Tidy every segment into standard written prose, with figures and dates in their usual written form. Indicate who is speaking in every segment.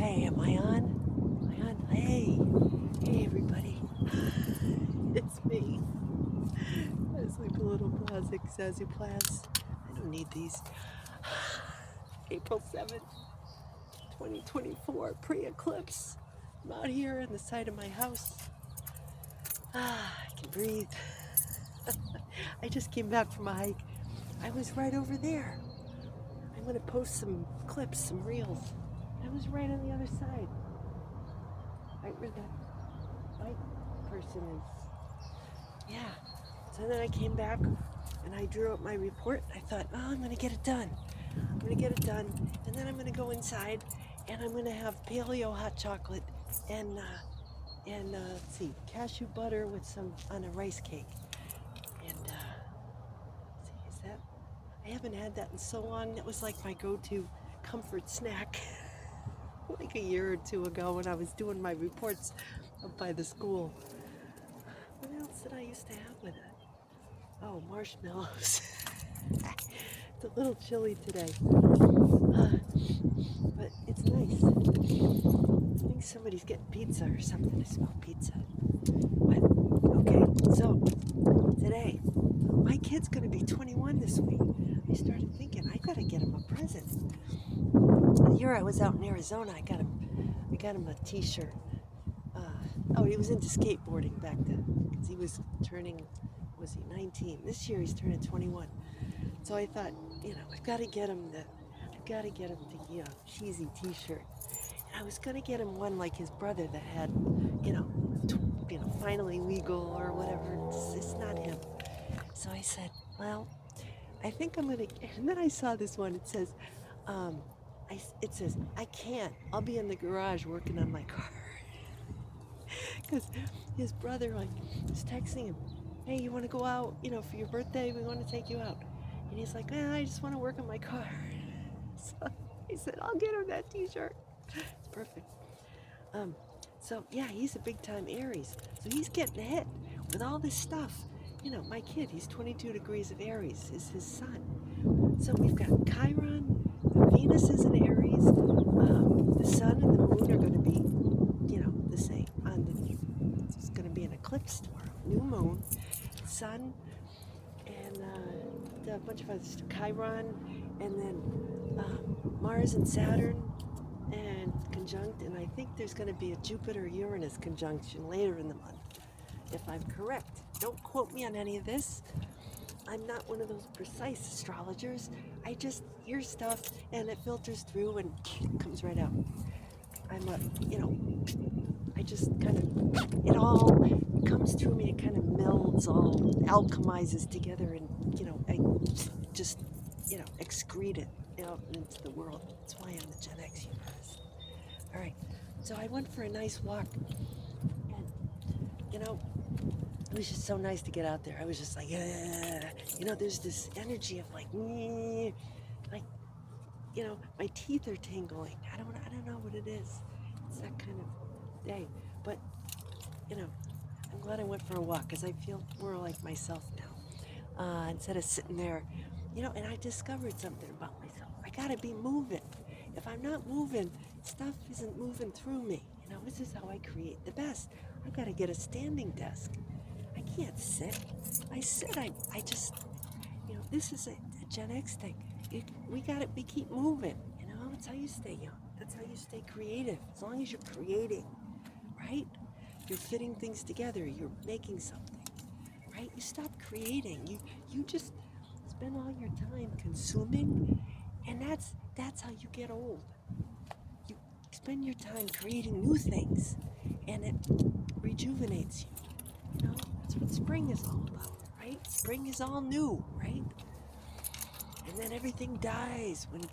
Speaker 1: Hey, am I on? Am I on? Hey everybody. It's me. It's like a little classic Zazoo Plazz. I don't need these. April 7th, 2024, pre-eclipse. I'm out here on the side of my house. I can breathe. I just came back from a hike. I was right over there. I'm gonna post some clips, some reels. I was right on the other side. Right where that white person is. Yeah. So then I came back and I drew up my report. I thought, oh, I'm going to get it done. I'm going to get it done. And then I'm going to go inside and I'm going to have paleo hot chocolate and let's see, cashew butter with some on a rice cake. And let's see, is that? I haven't had that in so long. That was like my go-to comfort snack. Like a year or two ago when I was doing my reports up by the school. What else did I used to have with it? Oh, marshmallows. It's a little chilly today, but it's nice. I think somebody's getting pizza or something. I smell pizza. But, okay, so today, my kid's going to be 21 this week. I started thinking, I got to get him a present. The year I was out in Arizona, I got him a t-shirt. Oh, he was into skateboarding back then because he was turning, was he 19? This year he's turning 21. So I thought, I've got to get him the cheesy t-shirt. And I was going to get him one like his brother that had, finally legal or whatever. It's not him. So I said, well, I think I'm going to, and then I saw this one. It says, it says, I can't. I'll be in the garage working on my car. Because his brother was texting him, hey, you want to go out, for your birthday? We want to take you out. And he's like, I just want to work on my car. So I said, I'll get him that t-shirt. It's perfect. So yeah, he's a big time Aries. So he's getting hit with all this stuff. My kid, he's 22 degrees of Aries, is his sun. So we've got Chiron, Venus is in Aries, the sun and the moon are going to be, the same. It's going to be an eclipse tomorrow, new moon, sun, and a bunch of others, Chiron, and then Mars and Saturn, and conjunct, and I think there's going to be a Jupiter-Uranus conjunction later in the month, if I'm correct. Don't quote me on any of this. I'm not one of those precise astrologers. I just hear stuff, and it filters through and comes right out. I just kind of, it all comes through me, it kind of melds, all alchemizes together, and, I just, excrete it out into the world. That's why I'm the Gen X universe. All right, so I went for a nice walk, and, it was just so nice to get out there. I was just like, there's this energy of like, my teeth are tingling. I don't know what it is. It's that kind of day. But, I'm glad I went for a walk because I feel more like myself now. Instead of sitting there, and I discovered something about myself. I gotta be moving. If I'm not moving, stuff isn't moving through me. This is how I create the best. I gotta get a standing desk. I can't sit. I sit, I just, this is a Gen X thing. We keep moving, That's how you stay young. That's how you stay creative. As long as you're creating, right? You're fitting things together. You're making something, right? You stop creating. You just spend all your time consuming, and that's how you get old. You spend your time creating new things, and it rejuvenates you. That's what spring is all about, right? Spring is all new, right? And then everything dies when,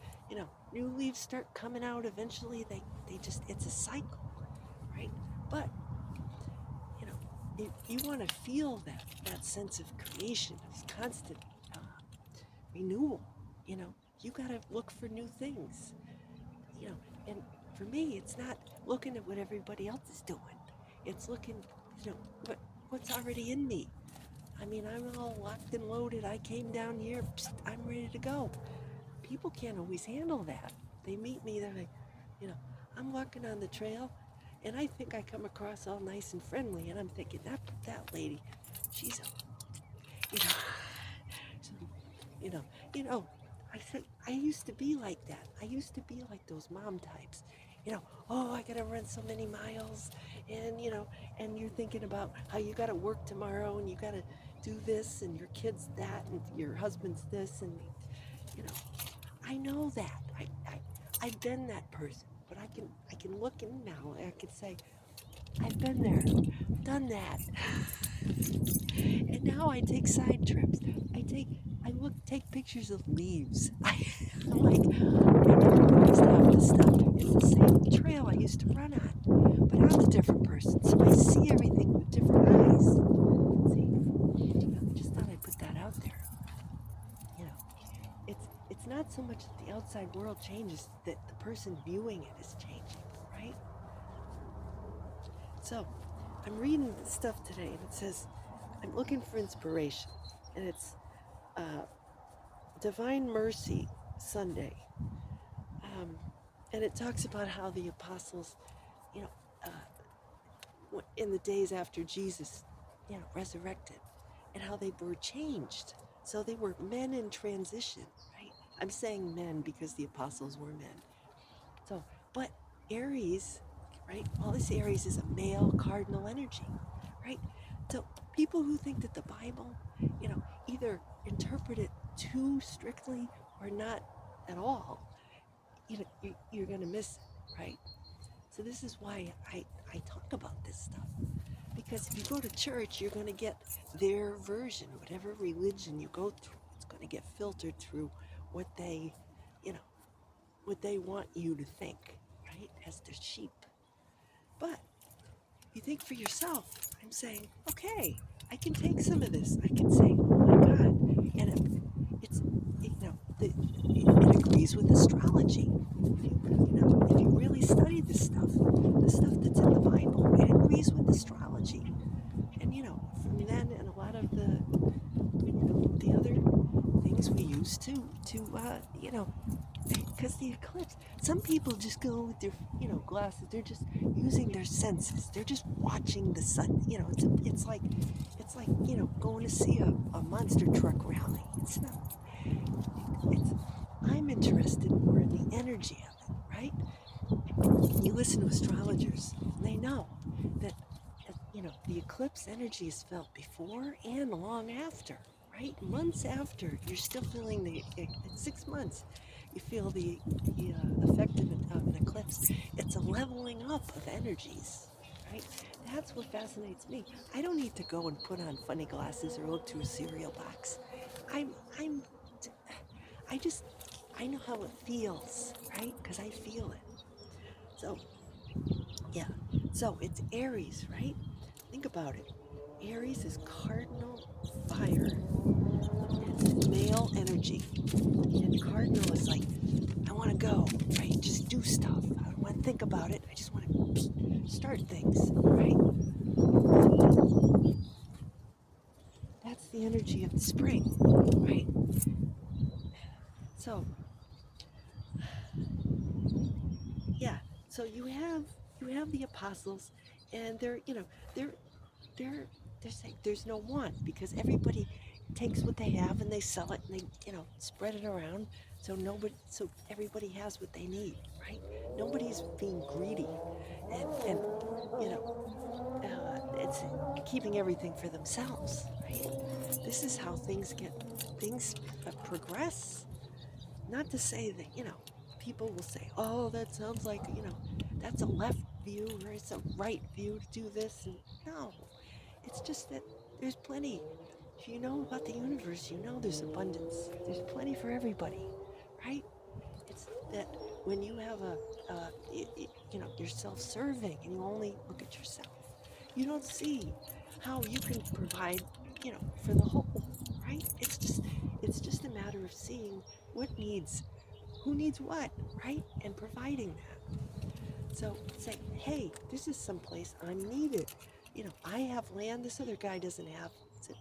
Speaker 1: new leaves start coming out. Eventually they just, it's a cycle, right? But, you want to feel that sense of creation, of constant renewal, you got to look for new things, and for me, it's not looking at what everybody else is doing. It's looking, what's already in me. I'm all locked and loaded. I came down here, I'm ready to go. People can't always handle that. They meet me, they're like, I'm walking on the trail, and I think I come across all nice and friendly, and I'm thinking that lady, she's a, you know, so, you know, you know. I said I used to be like that. I used to be like those mom types. Oh, I gotta run so many miles, and and you're thinking about how you gotta work tomorrow, and you gotta do this, and your kids that, and your husband's this, and you know, I know that. I've been that person, but I can look in now and I can say, I've been there, done that. And now I take side trips. Take pictures of leaves. I'm like, I never used to have this stuff. It's the same trail I used to run on, but I'm a different person, so I see everything with different eyes. See, I just thought I'd put that out there. You know, it's not so much that the outside world changes, that the person viewing it is changing, right? So, I'm reading stuff today, and it says, I'm looking for inspiration, and it's uh, Divine Mercy Sunday, um, and it talks about how the apostles, you know, in the days after Jesus, resurrected, and how they were changed. So they were men in transition, right? I'm saying men because the apostles were men. So, but Aries, right? Well, this Aries is a male cardinal energy, right? So people who think that the Bible, either interpret it too strictly or not at all, you're going to miss it, right? So this is why I talk about this stuff. Because if you go to church, you're going to get their version, whatever religion you go through. It's going to get filtered through what they, you know, what they want you to think, right? As the sheep. But you think for yourself. I'm saying, okay, I can take some of this. I can say, oh my God, and it agrees with astrology. If you really study this stuff, the stuff that's in the Bible, it agrees with astrology. And from then and a lot of the other things we use because the eclipse, some people just go with their glasses. They're just using their senses. They're just watching the sun. It's like going to see a monster truck rally. It's not. It's I'm interested more in the energy of it, right? You listen to astrologers, and they know that the eclipse energy is felt before and long after, right? Months after, you're still feeling in 6 months, you feel the effect of an eclipse. It's a leveling up of energies, right? That's what fascinates me. I don't need to go and put on funny glasses or look through a cereal box. I'm, I'm, I just, I know how it feels, right? Because I feel it. So, yeah. So it's Aries, right? Think about it. Aries is cardinal fire. It's male energy. And cardinal is like, I want to go, right? Just do stuff. I don't want to think about it. I just want to start things, right? That's the energy of the spring, right? So, yeah. So you have the apostles, and they're they're they're saying there's no want, because everybody takes what they have and they sell it, and they spread it around, so everybody has what they need, right? Nobody's being greedy, and it's keeping everything for themselves, right? This is how things progress. Not to say that people will say, oh, that sounds like that's a left view or it's a right view to do this, and no, it's just that there's plenty. If you know about the universe, there's abundance. There's plenty for everybody, right? It's that when you have you're self-serving and you only look at yourself, you don't see how you can provide, for the whole, right? It's just a matter of seeing who needs what, right? And providing that. So say, hey, this is someplace I'm needed. I have land this other guy doesn't have. So,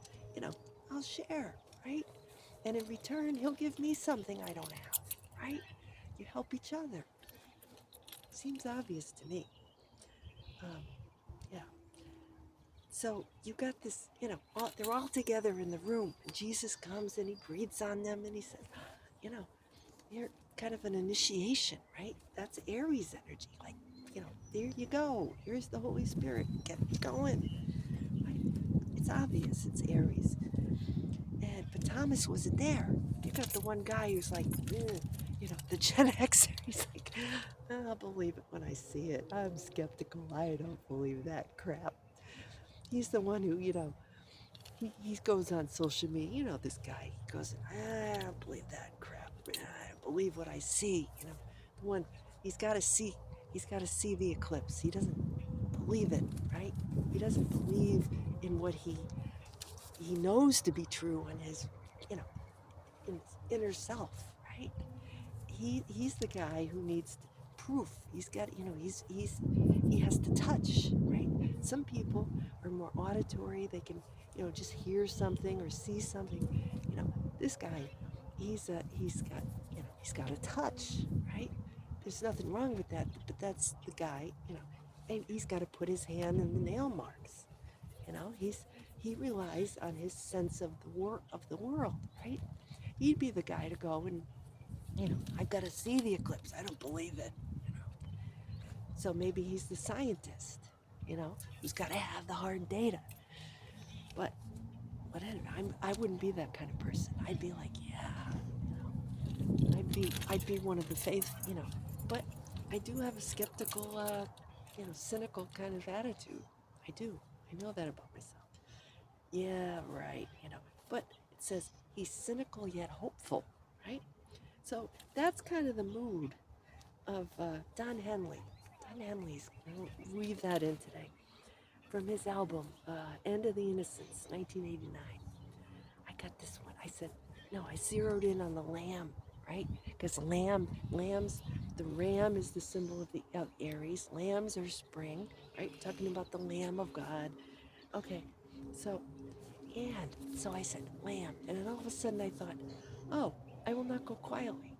Speaker 1: I'll share, right? And in return, he'll give me something I don't have, right? You help each other. Seems obvious to me. Um, yeah. So you got this, they're all together in the room. And Jesus comes and he breathes on them and he says, you know, you're kind of an initiation, right? That's Aries energy. Like, there you go. Here's the Holy Spirit. Get going. Right? It's obvious it's Aries. But Thomas wasn't there. You got the one guy who's like, the Gen Xer. He's like, I'll believe it when I see it. I'm skeptical. I don't believe that crap. He's the one who, he goes on social media. This guy. He goes, I don't believe that crap. I don't believe what I see. The one, he's got to see. He's got to see the eclipse. He doesn't believe it, right? He doesn't believe in what he knows to be true in his, you know, in his inner self, right? He's the guy who needs proof. He's got, he has to touch, right? Some people are more auditory. They can, just hear something or see something. This guy, he's got a touch, right? There's nothing wrong with that, but that's the guy, and he's got to put his hand in the nail marks. He relies on his sense of the world, right? He'd be the guy to go and, I've got to see the eclipse. I don't believe it. So maybe he's the scientist, who's got to have the hard data. But I wouldn't be that kind of person. I'd be like, yeah, I'd be one of the faith, But I do have a skeptical, cynical kind of attitude. I do. I know that about myself. Yeah, right, But it says he's cynical yet hopeful, right? So that's kind of the mood of Don Henley. Don Henley's, weave that in today. From his album, End of the Innocents, 1989. I got this one. I said, no, I zeroed in on the lamb, right? Because lambs, the ram is the symbol of Aries. Lambs are spring, right? We're talking about the Lamb of God. Okay, so I said lamb, and then all of a sudden I thought, oh, I will not go quietly.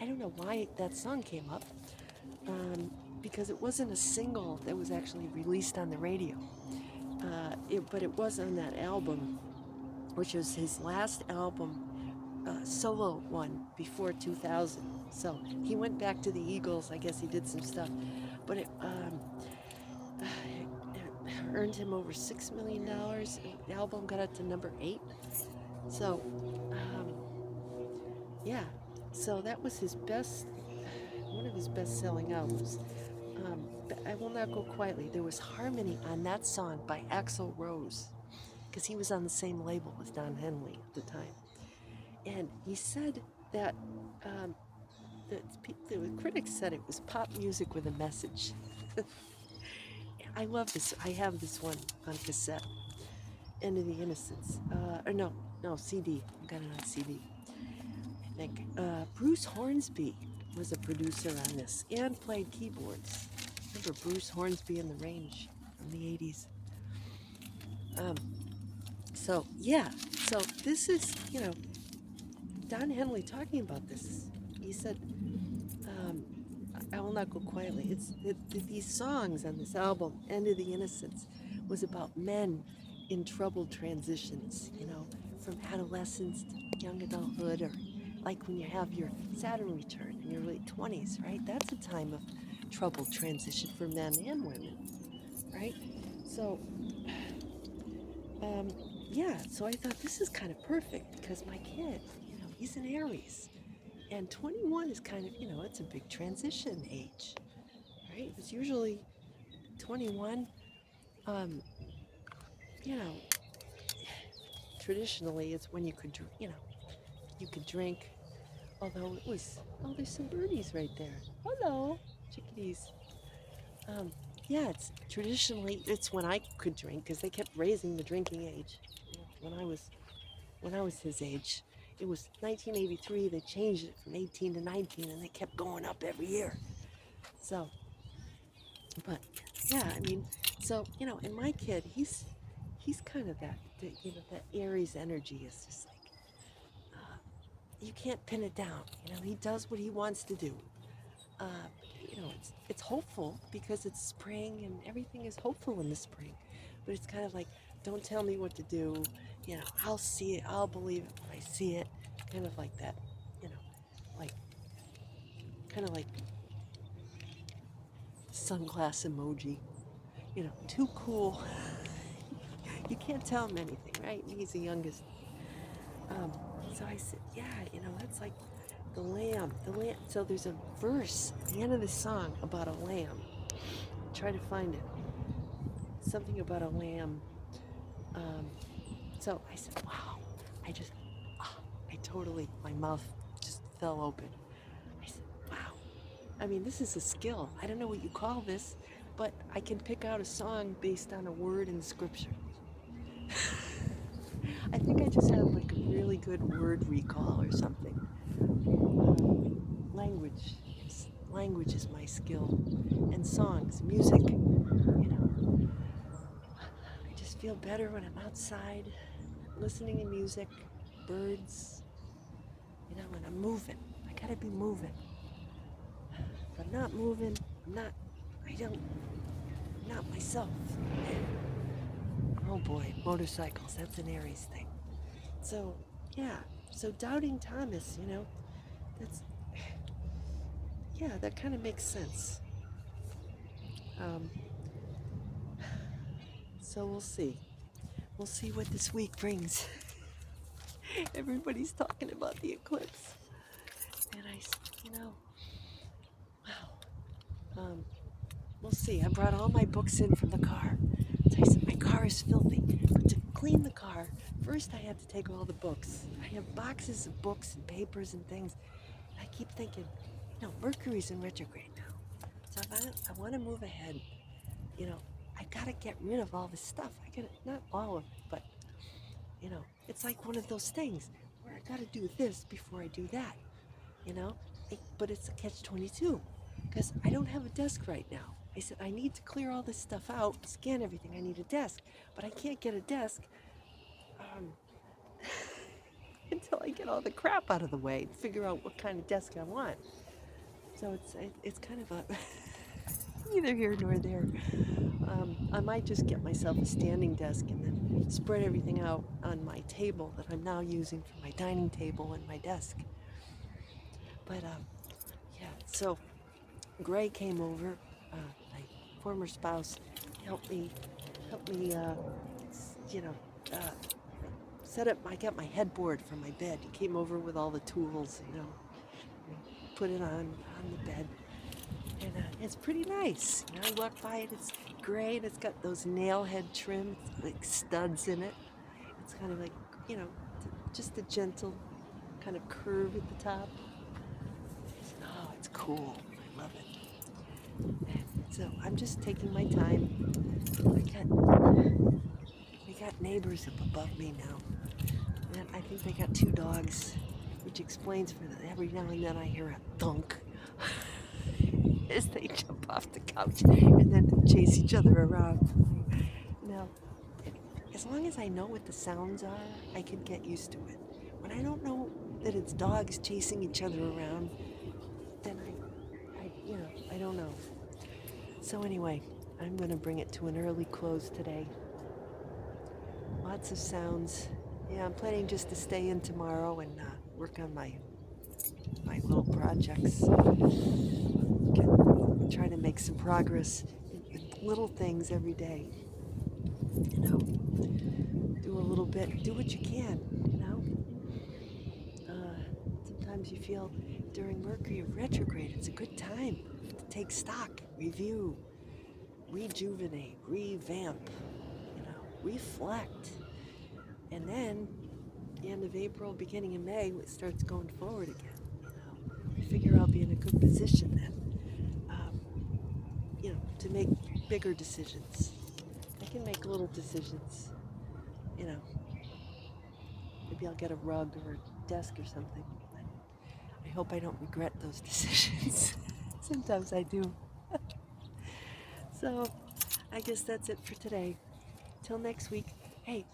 Speaker 1: I don't know why that song came up, because it wasn't a single that was actually released on the radio. But it was on that album, which was his last album, solo one before 2000. So he went back to the Eagles. I guess he did some stuff, but it earned him over $6 million. The album got up to number 8. So, yeah. So that was one of his best-selling albums. But I Will Not Go Quietly. There was harmony on that song by Axl Rose, because he was on the same label as Don Henley at the time. And he said that the critics said it was pop music with a message. I love this. I have this one on cassette. End of the Innocents. Or no, CD. I got it on CD. I think Bruce Hornsby was a producer on this and played keyboards. Remember Bruce Hornsby and the Range from the 80s. So this is, Don Henley talking about this. He said, I Will Not Go Quietly. These songs on this album, End of the Innocents, was about men in troubled transitions, from adolescence to young adulthood, or like when you have your Saturn return in your late 20s, right? That's a time of troubled transition for men and women, right? So, so I thought this is kind of perfect because my kid, he's an Aries. And 21 is kind of, it's a big transition age, right? It's usually 21, you know, traditionally it's when you could, you could drink. Although there's some birdies right there. Hello, chickadees. Um, it's traditionally, it's when I could drink because they kept raising the drinking age. When I was his age, it was 1983. They changed it from 18 to 19, and they kept going up every year. So, but yeah, I mean, so and my kid, he's kind of that Aries energy is just like you can't pin it down. He does what he wants to do. Uh, it's hopeful because it's spring and everything is hopeful in the spring. But it's kind of like, don't tell me what to do. I'll see it. I'll believe it when I see it. Kind of like that. You know, like kind of like sunglass emoji. Too cool. You can't tell him anything, right? He's the youngest. Um, so I said, yeah, that's like the lamb. The lamb. So there's a verse at the end of the song about a lamb. Try to find it. Something about a lamb. Um, so I said, wow. I just, I totally, my mouth just fell open. I said, wow. I mean, this is a skill. I don't know what you call this, but I can pick out a song based on a word in scripture. I think I just have like a really good word recall or something. Language. Language is my skill. And songs, music. I just feel better when I'm outside, listening to music, birds, and I'm moving. I gotta be moving. If I'm not moving, I'm not myself. Oh boy, motorcycles, that's an Aries thing. So, yeah, so doubting Thomas, that's, yeah, that kind of makes sense. So we'll see. We'll see what this week brings. Everybody's talking about the eclipse. And wow. We'll see. I brought all my books in from the car. So I said, my car is filthy. But to clean the car, first I had to take all the books. I have boxes of books and papers and things. And I keep thinking, Mercury's in retrograde now. So if I want to move ahead, I got to get rid of all this stuff. Not all of it, but, it's like one of those things where I got to do this before I do that, but it's a catch-22 because I don't have a desk right now. I said, I need to clear all this stuff out, scan everything. I need a desk, but I can't get a desk until I get all the crap out of the way and figure out what kind of desk I want. So it's kind of a neither here nor there. I might just get myself a standing desk and then spread everything out on my table that I'm now using for my dining table and my desk. But yeah, so Gray came over, my former spouse, helped me, you know, uh, set up. I got my headboard for my bed. He came over with all the tools, put it on the bed, and it's pretty nice. I walk by it. It's gray, and it's got those nail head trim, like studs in it. It's kind of like, just a gentle kind of curve at the top. Oh, it's cool. I love it. So I'm just taking my time. We got neighbors up above me now. And I think they got 2 dogs, which explains for every now and then I hear a thunk as they jump off the couch and then chase each other around. Now, as long as I know what the sounds are, I can get used to it. When I don't know that it's dogs chasing each other around, then I don't know. So anyway, I'm going to bring it to an early close today. Lots of sounds. Yeah, I'm planning just to stay in tomorrow and work on my little projects. Try to make some progress in little things every day. Do a little bit. Do what you can. Sometimes you feel during Mercury retrograde, it's a good time to take stock, review, rejuvenate, revamp, reflect. And then, the end of April, beginning of May, it starts going forward again. I figure I'll be in a good position then, to make bigger decisions. I can make little decisions, Maybe I'll get a rug or a desk or something. I hope I don't regret those decisions. Sometimes I do. So, I guess that's it for today. Till next week. Hey,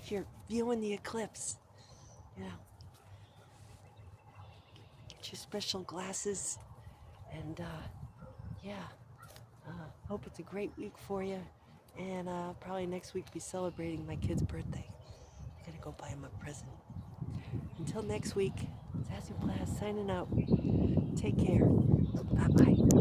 Speaker 1: if you're viewing the eclipse, get get your special glasses. And yeah, hope it's a great week for you. And probably next week be celebrating my kid's birthday. I'm gonna go buy him a present. Until next week, Zazoo Plazz signing out. Take care. Bye-bye.